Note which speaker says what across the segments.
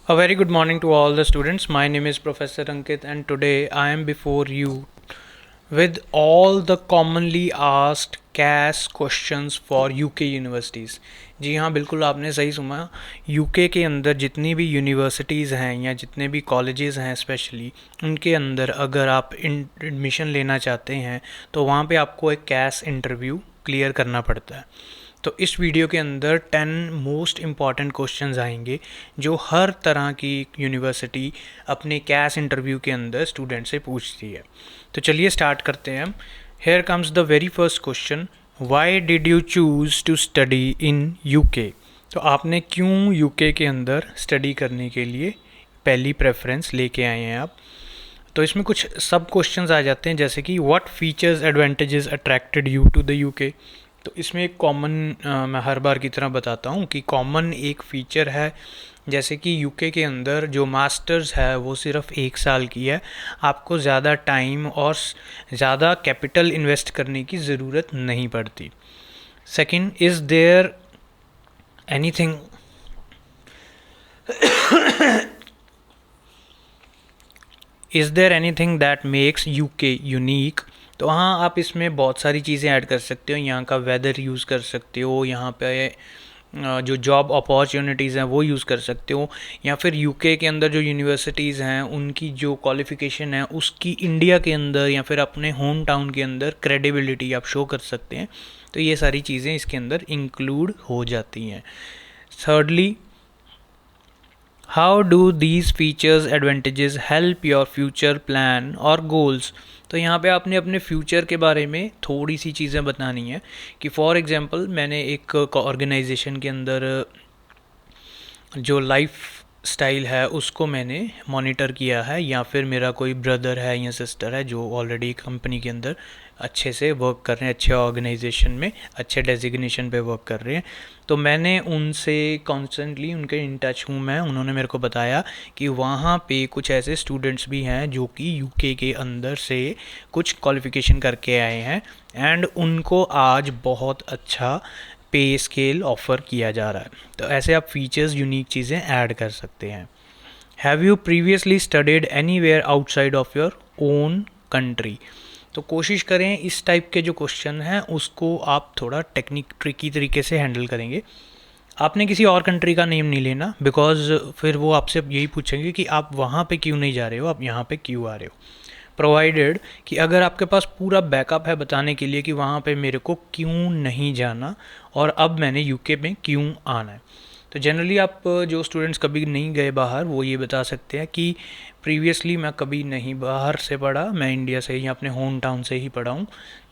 Speaker 1: A very good morning to all the students. My name is Professor Ankit, and today I am before you with all the commonly asked CAS questions for UK universities. जी हाँ, बिल्कुल आपने सही सुना। UK के अंदर जितनी भी universities हैं या जितने भी कॉलेजेस हैं स्पेशली, उनके अंदर अगर आप एडमिशन लेना चाहते हैं तो वहाँ पे आपको एक CAS इंटरव्यू क्लियर करना पड़ता है। तो इस वीडियो के अंदर 10 मोस्ट इम्पॉर्टेंट क्वेश्चंस आएंगे जो हर तरह की यूनिवर्सिटी अपने कैस इंटरव्यू के अंदर स्टूडेंट से पूछती है। तो चलिए स्टार्ट करते हैं। Here comes the very first question, why did you choose to study in UK. तो आपने क्यों यूके के अंदर स्टडी करने के लिए पहली प्रेफरेंस लेके आए हैं आप। तो इसमें कुछ सब क्वेश्चंस आ जाते हैं, जैसे कि what features advantages attracted you to the UK. तो इसमें एक कॉमन मैं हर बार की तरह बताता हूँ कि कॉमन एक फ़ीचर है, जैसे कि यूके के अंदर जो मास्टर्स है वो सिर्फ 1 साल की है। आपको ज़्यादा टाइम और ज़्यादा कैपिटल इन्वेस्ट करने की ज़रूरत नहीं पड़ती। Second, is there anything is there anything that makes UK unique. तो हाँ, आप इसमें बहुत सारी चीज़ें ऐड कर सकते हो। यहाँ का वेदर यूज़ कर सकते हो, यहाँ पे जो जॉब अपॉर्चुनिटीज़ हैं वो यूज़ कर सकते हो, या फिर यूके के अंदर जो यूनिवर्सिटीज़ हैं उनकी जो क्वालिफ़िकेशन है उसकी इंडिया के अंदर या फिर अपने होम टाउन के अंदर क्रेडिबिलिटी आप शो कर सकते हैं। तो ये सारी चीज़ें इसके अंदर इंक्लूड हो जाती हैं। Thirdly, how do these features advantages help your future plan और गोल्स। तो यहाँ पे आपने अपने फ्यूचर के बारे में थोड़ी सी चीज़ें बतानी है कि फॉर एग्ज़ाम्पल मैंने एक ऑर्गेनाइजेशन के अंदर जो लाइफ स्टाइल है उसको मैंने मॉनिटर किया है, या फिर मेरा कोई ब्रदर है या सिस्टर है जो ऑलरेडी कंपनी के अंदर अच्छे से वर्क कर रहे हैं, अच्छे ऑर्गेनाइजेशन में अच्छे डेजिग्नेशन पे वर्क कर रहे हैं। तो मैंने उनसे कॉन्स्टेंटली उनके इन टच हूँ मैं। उन्होंने मेरे को बताया कि वहाँ पे कुछ ऐसे स्टूडेंट्स भी हैं जो कि यूके के अंदर से कुछ क्वालिफ़िकेशन करके आए हैं एंड उनको आज बहुत अच्छा पे स्केल ऑफ़र किया जा रहा है। तो ऐसे आप फीचर्स, यूनिक चीज़ें ऐड कर सकते हैं। Have you previously studied anywhere outside of your own country. तो कोशिश करें इस टाइप के जो क्वेश्चन हैं उसको आप थोड़ा ट्रिकी तरीके से हैंडल करेंगे। आपने किसी और कंट्री का नेम नहीं लेना, बिकॉज फिर वो आपसे यही पूछेंगे कि आप वहाँ पे क्यों नहीं जा रहे हो, आप यहाँ पे क्यों आ रहे हो। प्रोवाइडेड कि अगर आपके पास पूरा बैकअप है बताने के लिए कि वहाँ पे मेरे को क्यों नहीं जाना और अब मैंने यूके में क्यों आना है। तो जनरली आप जो स्टूडेंट्स कभी नहीं गए बाहर वो ये बता सकते हैं कि प्रीवियसली मैं कभी नहीं बाहर से पढ़ा, मैं इंडिया से ही अपने होम टाउन से ही पढ़ा हूँ,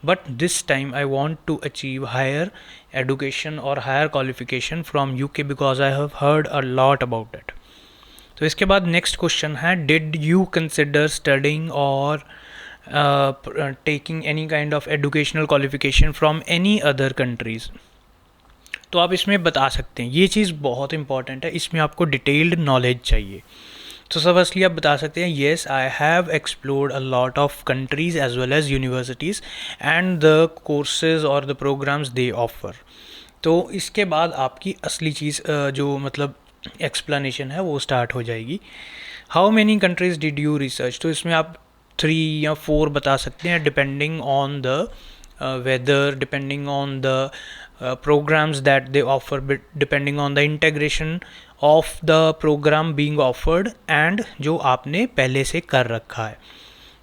Speaker 1: but this time I want to achieve higher education और higher qualification from UK because I have heard a lot about it. तो इसके बाद नेक्स्ट क्वेश्चन है, डिड यू कंसिडर स्टडिंग और taking any kind of educational qualification from any other countries. तो आप इसमें बता सकते हैं, ये चीज़ बहुत इंपॉर्टेंट है, इसमें आपको डिटेल्ड नॉलेज चाहिए। तो फर्स्टली आप बता सकते हैं, yes I have explored a lot of countries as well as universities and the courses और द प्रोग्राम्स दे ऑफर। तो इसके बाद आपकी असली चीज़ जो मतलब एक्सप्लेनेशन है वो स्टार्ट हो जाएगी। How many countries did you research. तो इसमें आप 3 या 4 बता सकते हैं, depending on the weather, depending on the programs that they offer, depending on the integration of the program being offered and जो आपने पहले से कर रखा है।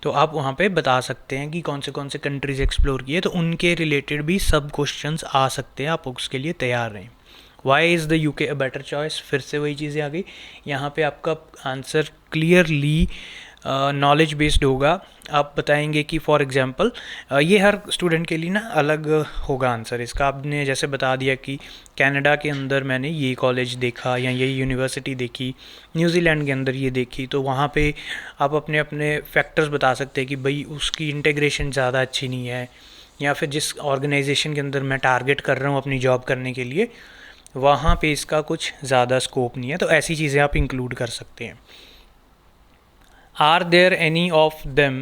Speaker 1: तो आप वहाँ पे बता सकते हैं कि कौन से कंट्रीज़ एक्सप्लोर किए, तो उनके रिलेटेड भी सब क्वेश्चंस आ सकते हैं, आप उसके लिए तैयार रहें। Why is the UK a better choice, फिर से वही चीज़ें आ गई। यहाँ पे आपका आंसर क्लियरली नॉलेज बेस्ड होगा। आप बताएंगे कि फॉर एग्जांपल ये हर स्टूडेंट के लिए ना अलग होगा आंसर इसका। आपने जैसे बता दिया कि कनाडा के अंदर मैंने ये कॉलेज देखा या ये यूनिवर्सिटी देखी, न्यूजीलैंड के अंदर ये देखी, तो वहाँ पे आप अपने अपने फैक्टर्स बता सकते हैं कि भाई उसकी इंटीग्रेशन ज़्यादा अच्छी नहीं है, या फिर जिस ऑर्गेनाइजेशन के अंदर मैं टारगेट कर रहा हूँ अपनी जॉब करने के लिए वहाँ पे इसका कुछ ज़्यादा स्कोप नहीं है। तो ऐसी चीज़ें आप इंक्लूड कर सकते हैं। Are there any of them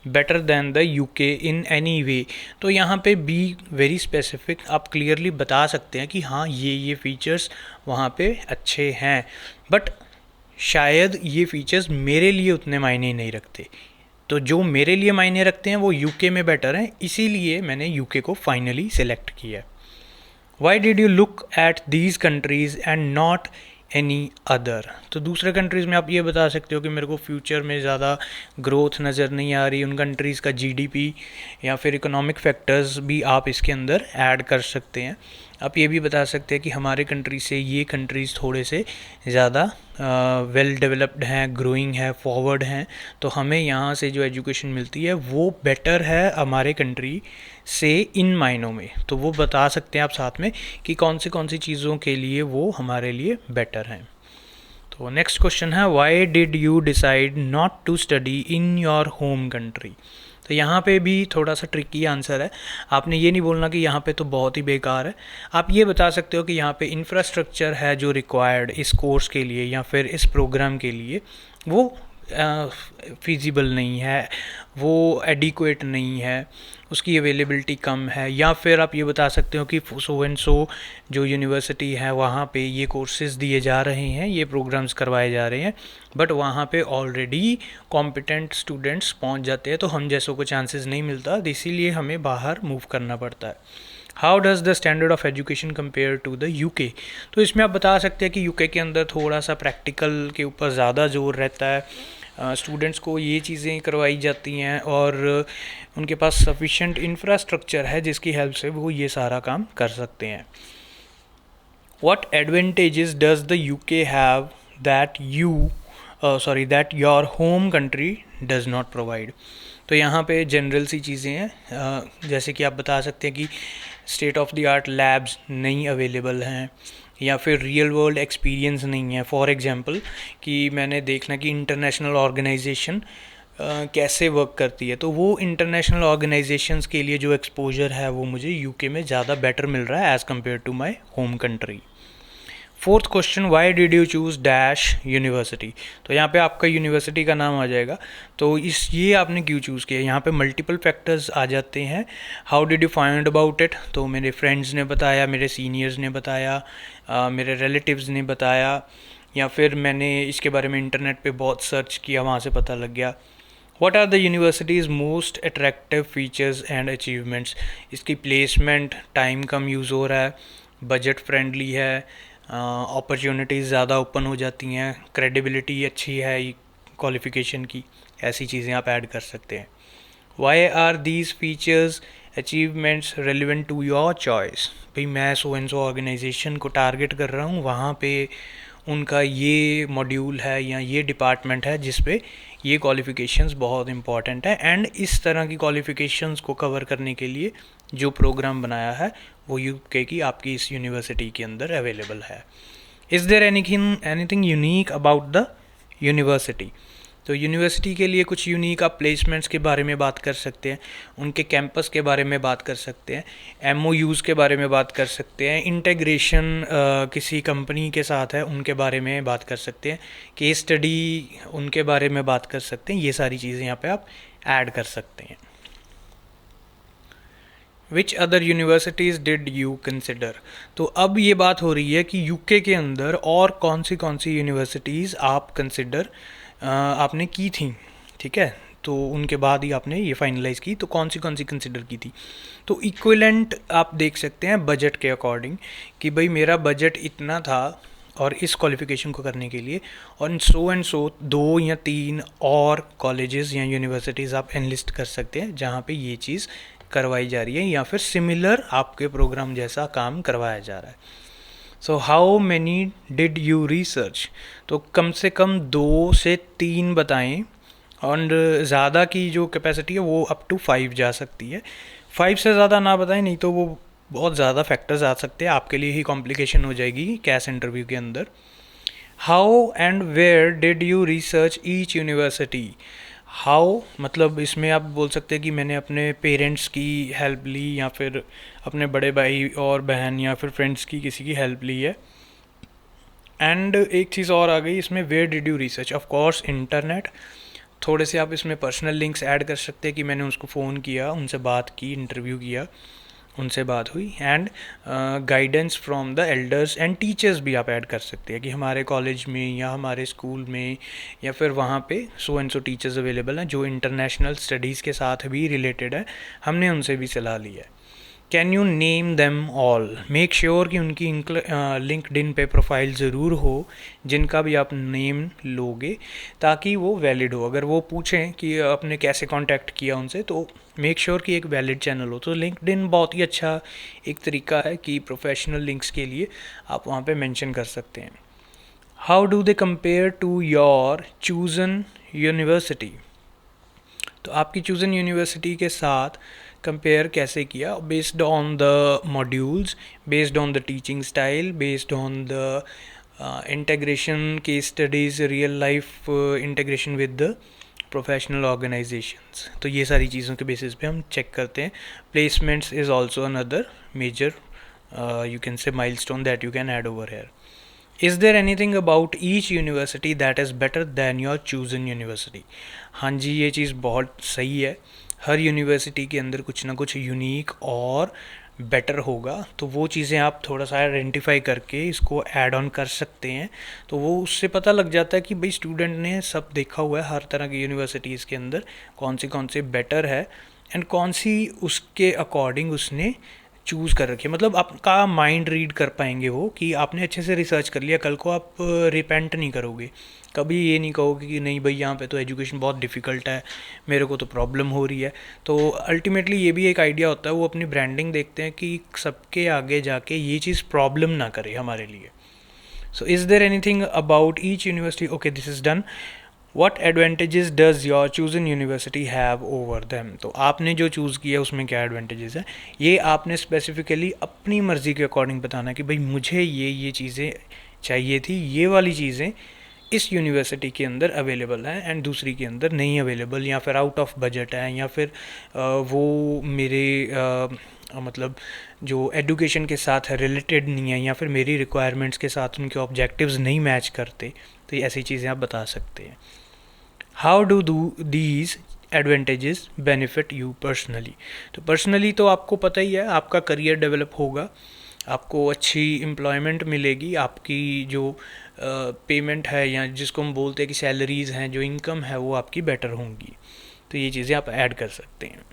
Speaker 1: better than the UK in any way. तो यहाँ पे बी वेरी स्पेसिफिक, आप क्लियरली बता सकते हैं कि हाँ ये फीचर्स वहाँ पे अच्छे हैं, बट शायद ये फीचर्स मेरे लिए उतने मायने नहीं रखते, तो जो मेरे लिए मायने रखते हैं वो यूके में बेटर हैं, इसीलिए मैंने यूके को फाइनली सिलेक्ट किया। Y did you look at these countries and not any other? तो दूसरे कंट्रीज़ में आप ये बता सकते हो कि मेरे को फ्यूचर में ज़्यादा ग्रोथ नज़र नहीं आ रही, उन कंट्रीज़ का जीडीपी या फिर इकोनॉमिक फैक्टर्स भी आप इसके अंदर ऐड कर सकते हैं। आप ये भी बता सकते हैं कि हमारे कंट्री से ये कंट्रीज़ थोड़े से ज़्यादा वेल डेवलप्ड हैं, ग्रोइंग है, फॉरवर्ड हैं, तो हमें यहाँ से जो एजुकेशन मिलती है वो बेटर है हमारे कंट्री से इन मायनों में। तो वो बता सकते हैं आप साथ में कि कौन सी चीज़ों के लिए वो हमारे लिए बेटर हैं। तो नेक्स्ट क्वेश्चन है, why did you decide not to study in your home country? तो यहाँ पे भी थोड़ा सा ट्रिकी आंसर है। आपने ये नहीं बोलना कि यहाँ पे तो बहुत ही बेकार है, आप ये बता सकते हो कि यहाँ पे इंफ्रास्ट्रक्चर है जो रिक्वायर्ड इस कोर्स के लिए या फिर इस प्रोग्राम के लिए वो फिजिबल नहीं है, वो एडिक्वेट नहीं है, उसकी अवेलेबिलिटी कम है, या फिर आप ये बता सकते हो कि सो एंड सो जो यूनिवर्सिटी है वहाँ पे ये कोर्सेज दिए जा रहे हैं, ये प्रोग्राम्स करवाए जा रहे हैं, बट वहाँ पे ऑलरेडी कॉम्पिटेंट स्टूडेंट्स पहुँच जाते हैं, तो हम जैसों को चांसेस नहीं मिलता, इसीलिए हमें बाहर मूव करना पड़ता है। How does the standard of education compare to the UK? तो इसमें आप बता सकते हैं कि यूके के अंदर थोड़ा सा प्रैक्टिकल के ऊपर ज़्यादा जोर रहता है, स्टूडेंट्स को ये चीज़ें करवाई जाती हैं और उनके पास सफिशेंट इंफ्रास्ट्रक्चर है जिसकी हेल्प से वो ये सारा काम कर सकते हैं। What advantages does the UK have that that your home country does not provide? तो यहाँ पे जनरल सी चीज़ें हैं, जैसे कि आप बता सकते हैं कि state of the art labs नहीं अवेलेबल हैं या फिर रियल वर्ल्ड एक्सपीरियंस नहीं है। फॉर एग्जांपल कि मैंने देखना कि इंटरनेशनल ऑर्गेनाइजेशन कैसे वर्क करती है, तो वो इंटरनेशनल ऑर्गेनाइजेशंस के लिए जो एक्सपोजर है वो मुझे यूके में ज़्यादा बेटर मिल रहा है as compare to my home country. Fourth question, why did you choose dash university? तो यहाँ पे आपका यूनिवर्सिटी का नाम आ जाएगा, तो ये आपने क्यों चूज़ किया? यहाँ पे मल्टीपल फैक्टर्स आ जाते हैं। How did you find about it? तो मेरे फ्रेंड्स ने बताया, मेरे सीनियर्स ने बताया, मेरे रिलेटिव्स ने बताया, या फिर मैंने इसके बारे में इंटरनेट पे बहुत सर्च किया, वहाँ से पता लग गया। What are the university's most attractive features and achievements? इसकी प्लेसमेंट टाइम कम यूज़ हो रहा है, बजट फ्रेंडली है, अपॉर्चुनिटीज़ ज़्यादा ओपन हो जाती हैं, क्रेडिबिलिटी अच्छी है क्वालिफ़िकेशन की, ऐसी चीज़ें आप ऐड कर सकते हैं। Why are these features achievements relevant to your choice? भाई मैं सो एंड सो ऑर्गेनाइजेशन को टारगेट कर रहा हूँ, वहाँ पे उनका ये मॉड्यूल है या ये डिपार्टमेंट है जिस पे ये क्वालिफ़िकेशंस बहुत इंपॉर्टेंट है, एंड इस तरह की क्वालिफ़िकेशंस को कवर करने के लिए जो प्रोग्राम बनाया है वो यूके की आपकी इस यूनिवर्सिटी के अंदर अवेलेबल है। Is there anything unique about the university? तो यूनिवर्सिटी के लिए कुछ यूनिक आप प्लेसमेंट्स के बारे में बात कर सकते हैं, उनके कैंपस के बारे में बात कर सकते हैं, एमओयूज़ के बारे में बात कर सकते हैं, इंटीग्रेशन किसी कंपनी के साथ है उनके बारे में बात कर सकते हैं, केस स्टडी उनके बारे में बात कर सकते हैं, ये सारी चीज़ें यहाँ पे आप ऐड कर सकते हैं। Which other universities did you consider? तो अब ये बात हो रही है कि यूके के अंदर और कौन सी यूनिवर्सिटीज़ आप कंसिडर आपने की थी, ठीक है, तो उनके बाद ही आपने ये फाइनलाइज़ की, तो कौन सी कंसिडर की थी? तो इक्विवेलेंट आप देख सकते हैं बजट के अकॉर्डिंग कि भाई मेरा बजट इतना था और इस क्वालिफ़िकेशन को करने के लिए, और सो एंड सो 2 या 3 और कॉलेजेस या यूनिवर्सिटीज़ आप एनलिस्ट कर सकते हैं जहाँ पे ये चीज़ करवाई जा रही है या फिर सिमिलर आपके प्रोग्राम जैसा काम करवाया जा रहा है। So how many did you research? तो कम से कम 2 से 3 बताएं, और ज़्यादा की जो कैपेसिटी है वो अप टू 5 जा सकती है। 5 से ज़्यादा ना बताएं, नहीं तो वो बहुत ज़्यादा फैक्टर्स आ सकते हैं, आपके लिए ही कॉम्प्लिकेशन हो जाएगी कैश इंटरव्यू के अंदर। How and where did you research each university? How मतलब इसमें आप बोल सकते हैं कि मैंने अपने पेरेंट्स की हेल्प ली या फिर अपने बड़े भाई और बहन या फिर फ्रेंड्स की किसी की हेल्प ली है। एंड एक चीज़ और आ गई इसमें, where did you research? Of course internet. थोड़े से आप इसमें पर्सनल लिंक्स ऐड कर सकते हैं कि मैंने उसको फ़ोन किया, उनसे बात की, इंटरव्यू किया, उनसे बात हुई, and guidance from the elders and teachers भी आप ऐड कर सकते हैं कि हमारे कॉलेज में या हमारे स्कूल में या फिर वहाँ पे so and so teachers available हैं जो इंटरनेशनल स्टडीज़ के साथ भी रिलेटेड है, हमने उनसे भी सलाह ली है। Can you name them all, make sure कि उनकी लिंक्डइन पे प्रोफाइल ज़रूर हो जिनका भी आप नेम लोगे, ताकि वो वैलिड हो। अगर वो पूछें कि आपने कैसे कांटेक्ट किया उनसे, तो मेक श्योर कि एक वैलिड चैनल हो। तो लिंक्डइन बहुत ही अच्छा एक तरीका है कि प्रोफेशनल लिंक्स के लिए आप वहाँ पे मेंशन कर सकते हैं। How do they compare to your chosen university, तो आपकी चूज़न यूनिवर्सिटी के साथ कंपेयर कैसे किया, based on the modules, based on the teaching style, based on the integration case studies, real life integration with the professional organisations. तो ये सारी चीज़ों के बेसिस पे हम चेक करते हैं। Placements is also another major you can say milestone that you can add over here. Is there anything about each university that is better than your chosen university? हाँ जी, ये चीज़ बहुत सही है। हर यूनिवर्सिटी के अंदर कुछ ना कुछ यूनिक और बेटर होगा, तो वो चीज़ें आप थोड़ा सा आइडेंटिफाई करके इसको ऐड ऑन कर सकते हैं। तो वो उससे पता लग जाता है कि भाई स्टूडेंट ने सब देखा हुआ है हर तरह की यूनिवर्सिटीज़ के अंदर कौन से बेटर है एंड कौन सी उसके अकॉर्डिंग उसने चूज़ कर रखी है। मतलब आपका माइंड रीड कर पाएंगे वो कि आपने अच्छे से रिसर्च कर लिया, कल को आप रिपेंट नहीं करोगे, कभी ये नहीं कहोगे कि नहीं भाई यहाँ पे तो एजुकेशन बहुत डिफ़िकल्ट है, मेरे को तो प्रॉब्लम हो रही है। तो अल्टीमेटली ये भी एक आइडिया होता है, वो अपनी ब्रांडिंग देखते हैं कि सबके आगे जाके ये चीज़ प्रॉब्लम ना करे हमारे लिए। So is there anything about each university, okay this is done. What advantages does your chosen university have over them? तो आपने जो चूज़ किया उसमें क्या एडवांटेजेस हैं, ये आपने स्पेसिफिकली अपनी मर्ज़ी के अकॉर्डिंग बताना कि भाई मुझे ये चीज़ें चाहिए थी, ये वाली चीज़ें इस यूनिवर्सिटी के अंदर अवेलेबल हैं एंड दूसरी के अंदर नहीं अवेलेबल, या फिर आउट ऑफ बजट है, या फिर वो मेरे मतलब जो एजुकेशन के साथ रिलेटेड नहीं है, या फिर मेरी रिक्वायरमेंट्स के साथ उनके ऑब्जेक्टिव्स नहीं मैच करते। तो ये ऐसी चीज़ें आप बता सकते हैं। How do these advantages benefit you personally, तो पर्सनली तो आपको पता ही है, आपका करियर डेवलप होगा, आपको अच्छी एम्प्लॉयमेंट मिलेगी, आपकी जो पेमेंट है या जिसको हम बोलते हैं कि सैलरीज़ हैं, जो इनकम है वो आपकी बेटर होंगी। तो ये चीज़ें आप ऐड कर सकते हैं।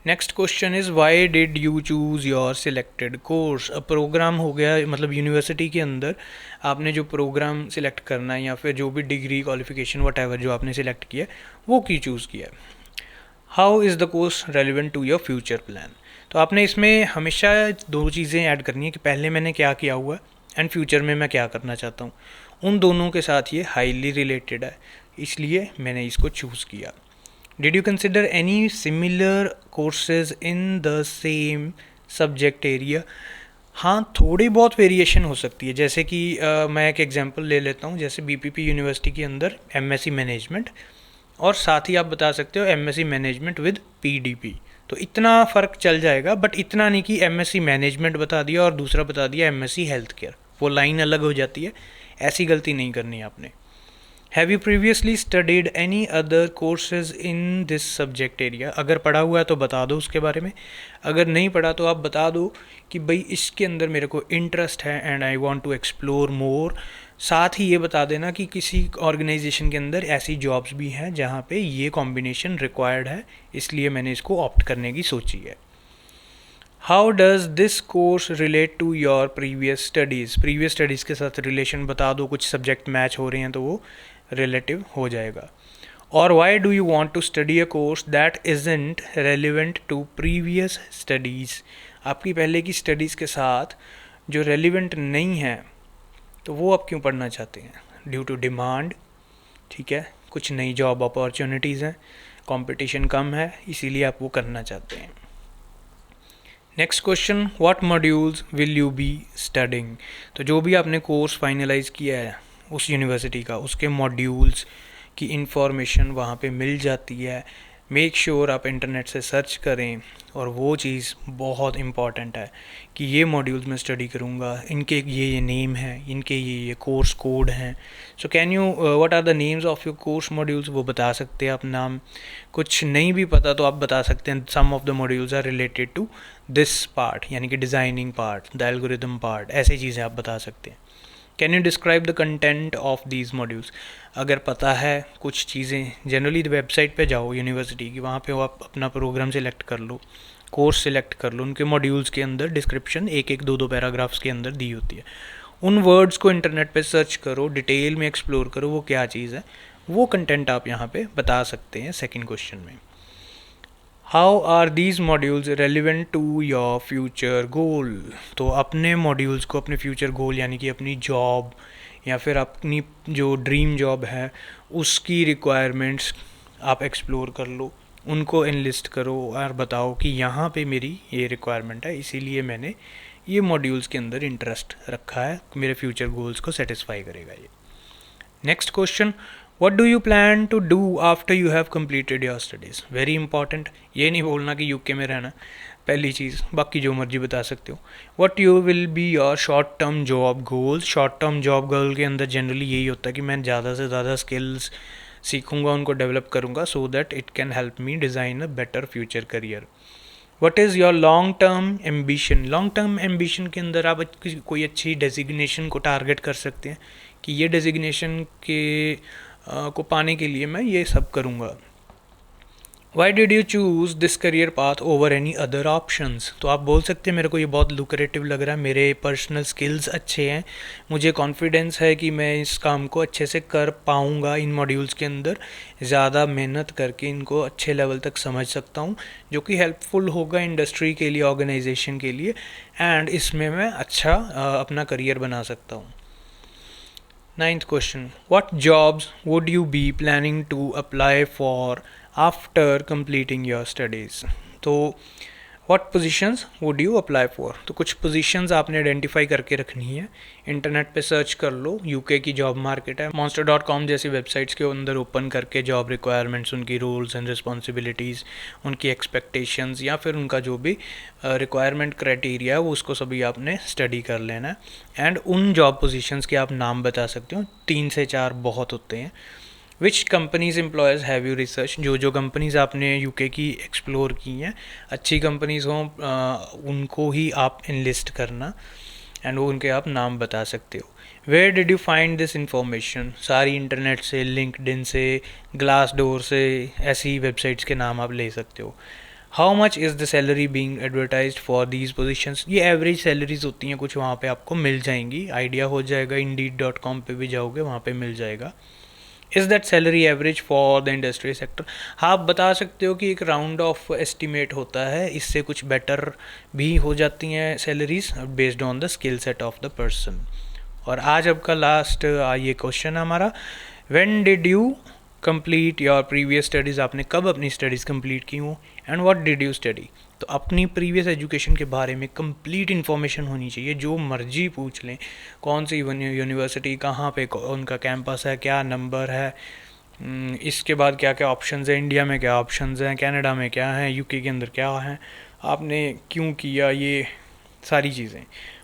Speaker 1: Next question is why did you choose your selected course. अब प्रोग्राम हो गया, मतलब यूनिवर्सिटी के अंदर आपने जो प्रोग्राम सिलेक्ट करना है या फिर जो भी डिग्री क्वालिफिकेशन वट जो आपने सिलेक्ट किया वो क्यों चूज़ किया। How is the course relevant to your future plan, तो आपने इसमें हमेशा दो चीज़ें ऐड करनी है कि पहले मैंने क्या किया हुआ एंड फ्यूचर में मैं क्या करना चाहता हूँ। उन दोनों के साथ ये हाईली रिलेटेड है, इसलिए मैंने इसको चूज़ किया। Did you consider any similar courses in the same subject area? हाँ, थोड़ी बहुत वेरिएशन हो सकती है, जैसे कि मैं एक एग्जांपल ले लेता हूँ, जैसे बीपीपी यूनिवर्सिटी के अंदर एमएससी मैनेजमेंट, और साथ ही आप बता सकते हो एमएससी मैनेजमेंट विद पीडीपी। तो इतना फ़र्क चल जाएगा, बट इतना नहीं कि एमएससी मैनेजमेंट बता दिया और दूसरा बता दिया एमएससी हेल्थ केयर, वो लाइन अलग हो जाती है। ऐसी गलती नहीं करनी है आपने। Have you previously studied any other courses in this subject area, अगर पढ़ा हुआ है तो बता दो उसके बारे में, अगर नहीं पढ़ा तो आप बता दो कि भाई इसके अंदर मेरे को इंटरेस्ट है and I want to explore more. साथ ही ये बता देना कि किसी ऑर्गेनाइजेशन के अंदर ऐसी जॉब्स भी हैं जहाँ पे ये कॉम्बिनेशन रिक्वायर्ड है, इसलिए मैंने इसको ऑप्ट करने की सोची है। How does this course relate to your previous studies, previous studies के साथ रिलेशन बता दो, कुछ सब्जेक्ट मैच हो रहे हैं तो वो रिलेटिव हो जाएगा। और why do you want to study a course that isn't relevant to previous studies, आपकी पहले की स्टडीज़ के साथ जो रेलिवेंट नहीं है तो वो आप क्यों पढ़ना चाहते हैं। ड्यू टू डिमांड, ठीक है, कुछ नई जॉब अपॉर्चुनिटीज़ हैं, कंपटीशन कम है, इसीलिए आप वो करना चाहते हैं। Next question, what modules will you be studying, तो जो भी आपने कोर्स फाइनलाइज किया है उस यूनिवर्सिटी का, उसके मॉड्यूल्स की इंफॉर्मेशन वहाँ पे मिल जाती है मेक श्योर आप इंटरनेट से सर्च करें, और वो चीज़ बहुत इम्पॉर्टेंट है कि ये मॉड्यूल्स मैं स्टडी करूँगा, इनके ये नेम हैं, इनके ये कोर्स कोड हैं। So can you what are the names of your course modules, वो बता सकते हैं आप नाम। कुछ नहीं भी पता तो आप बता सकते हैं some of the modules are related to this part, यानी कि designing part, the algorithm part, ऐसी चीज़ें आप बता सकते हैं। Can you describe the content of these modules, अगर पता है कुछ चीज़ें, जनरली वेबसाइट पे जाओ यूनिवर्सिटी की, वहाँ पे वो आप अपना प्रोग्राम सेलेक्ट कर लो, कोर्स सेलेक्ट कर लो, उनके मॉड्यूल्स के अंदर डिस्क्रिप्शन एक एक दो दो पैराग्राफ्स के अंदर दी होती है। उन वर्ड्स को इंटरनेट पे सर्च करो, डिटेल में एक्सप्लोर करो वो क्या चीज़ है, वो कंटेंट आप यहाँ पे बता सकते हैं सेकेंड क्वेश्चन में। How are these modules relevant to your future goal, तो अपने मॉड्यूल्स को अपने फ्यूचर गोल यानी कि अपनी जॉब या फिर अपनी जो ड्रीम जॉब है उसकी रिक्वायरमेंट्स आप एक्सप्लोर कर लो, उनको एनलिस्ट करो और बताओ कि यहाँ पे मेरी ये रिक्वायरमेंट है, इसीलिए मैंने ये मॉड्यूल्स के अंदर इंटरेस्ट रखा है, मेरे फ्यूचर गोल्स को सेटिस्फाई करेगा ये। Next question, what do you plan to do after you have completed your studies, very important. ये नहीं बोलना कि यूके में रहना, पहली चीज़, बाकी जो मर्जी बता सकते हो। What you will be your short term job goals, short term job goal के अंदर जनरली यही होता है कि मैं ज़्यादा से ज़्यादा स्किल्स सीखूंगा, उनको डेवलप करूंगा, so that it can help me design a better future career. What is your long term ambition, long term ambition के अंदर आप कोई अच्छी डेजिग्नेशन को टारगेट कर सकते हैं कि ये डेजिग्नेशन के को पाने के लिए मैं ये सब करूँगा। Y did you choose this career path over any other options, तो आप बोल सकते हैं मेरे को ये बहुत लुक्रेटिव लग रहा है, मेरे पर्सनल स्किल्स अच्छे हैं, मुझे कॉन्फिडेंस है कि मैं इस काम को अच्छे से कर पाऊँगा, इन मॉड्यूल्स के अंदर ज़्यादा मेहनत करके इनको अच्छे लेवल तक समझ सकता हूँ, जो कि हेल्पफुल होगा इंडस्ट्री के लिए, ऑर्गेनाइजेशन के लिए, एंड इसमें मैं अच्छा अपना करियर बना सकता हूँ। Ninth question, what jobs would you be planning to apply for after completing your studies, तो what positions would you apply for, तो कुछ positions आपने आइडेंटिफाई करके रखनी है, इंटरनेट पे सर्च कर लो, यूके की जॉब मार्केट है, monster.com जैसी वेबसाइट्स के अंदर ओपन करके जॉब रिक्वायरमेंट्स, उनकी रोल्स एंड रिस्पॉन्सिबिलिटीज़, उनकी एक्सपेक्टेशंस या फिर उनका जो भी रिक्वायरमेंट क्राइटेरिया है वो उसको सभी आपने स्टडी कर लेना है, एंड उन जॉब पोजीशंस के आप नाम बता सकते हो, 3 से 4 बहुत होते हैं। विच companies employees have you research, जो जो कंपनीज़ आपने यूके की एक्सप्लोर की हैं, अच्छी कंपनीज़ हों उनको ही आप इनलिस्ट करना, एंड वो उनके आप नाम बता सकते हो। Where did you find this information, सारी इंटरनेट से, लिंक्डइन से, ग्लास डोर से, ऐसी वेबसाइट्स के नाम आप ले सकते हो। How much is the salary being advertised for these positions, ये एवरेज सैलरीज होती हैं कुछ, वहाँ पे आपको मिल जाएंगी, आइडिया हो जाएगा, indeed.com पे भी जाओगे वहाँ पे मिल जाएगा। Is that salary average for the industry sector, हाँ आप बता सकते हो कि एक राउंड ऑफ एस्टिमेट होता है, इससे कुछ बेटर भी हो जाती हैं salaries based on the skill set of the person. और आज आपका लास्ट ये क्वेश्चन हमारा, when did you complete your previous studies, आपने कब अपनी स्टडीज़ कंप्लीट की हो, and what did you study, तो अपनी प्रीवियस एजुकेशन के बारे में कंप्लीट इन्फॉर्मेशन होनी चाहिए, जो मर्जी पूछ लें, कौन सी यूनिवर्सिटी, कहाँ पे उनका कैंपस है, क्या नंबर है, इसके बाद क्या क्या ऑप्शंस हैं, इंडिया में क्या ऑप्शंस हैं, कनाडा में क्या है, यूके के अंदर क्या है, आपने क्यों किया, ये सारी चीज़ें।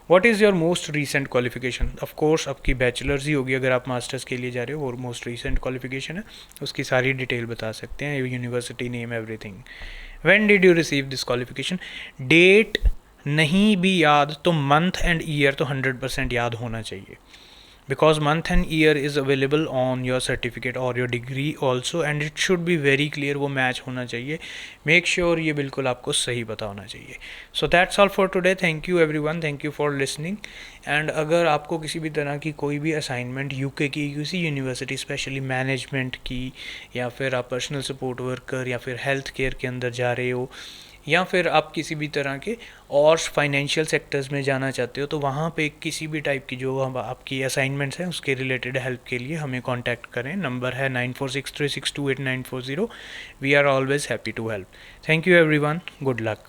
Speaker 1: What is your most recent qualification, of course आपकी बैचलर्स ही होगी अगर आप मास्टर्स के लिए जा रहे हो, और मोस्ट रीसेंट क्वालिफिकेशन है, उसकी सारी डिटेल बता सकते हैं, university name, everything. When did you receive this qualification, date नहीं भी याद तो मंथ एंड ईयर तो 100% याद होना चाहिए, because month and year is available on your certificate or your degree also, and it should be very clear, वो match होना चाहिए, make sure ये बिल्कुल आपको सही पता होना चाहिए। So that's all for today, thank you everyone, thank you for listening, and अगर आपको किसी भी तरह की कोई भी असाइनमेंट यूके की किसी यूनिवर्सिटी स्पेशली मैनेजमेंट की, या फिर आप पर्सनल सपोर्ट वर्कर या फिर हेल्थ केयर के अंदर जा रहे हो, या फिर आप किसी भी तरह के और फाइनेंशियल सेक्टर्स में जाना चाहते हो, तो वहाँ पे किसी भी टाइप की जो आपकी असाइनमेंट्स हैं उसके रिलेटेड हेल्प के लिए हमें कांटेक्ट करें, नंबर है 9463628940, we are always happy to help. Thank you everyone, good luck.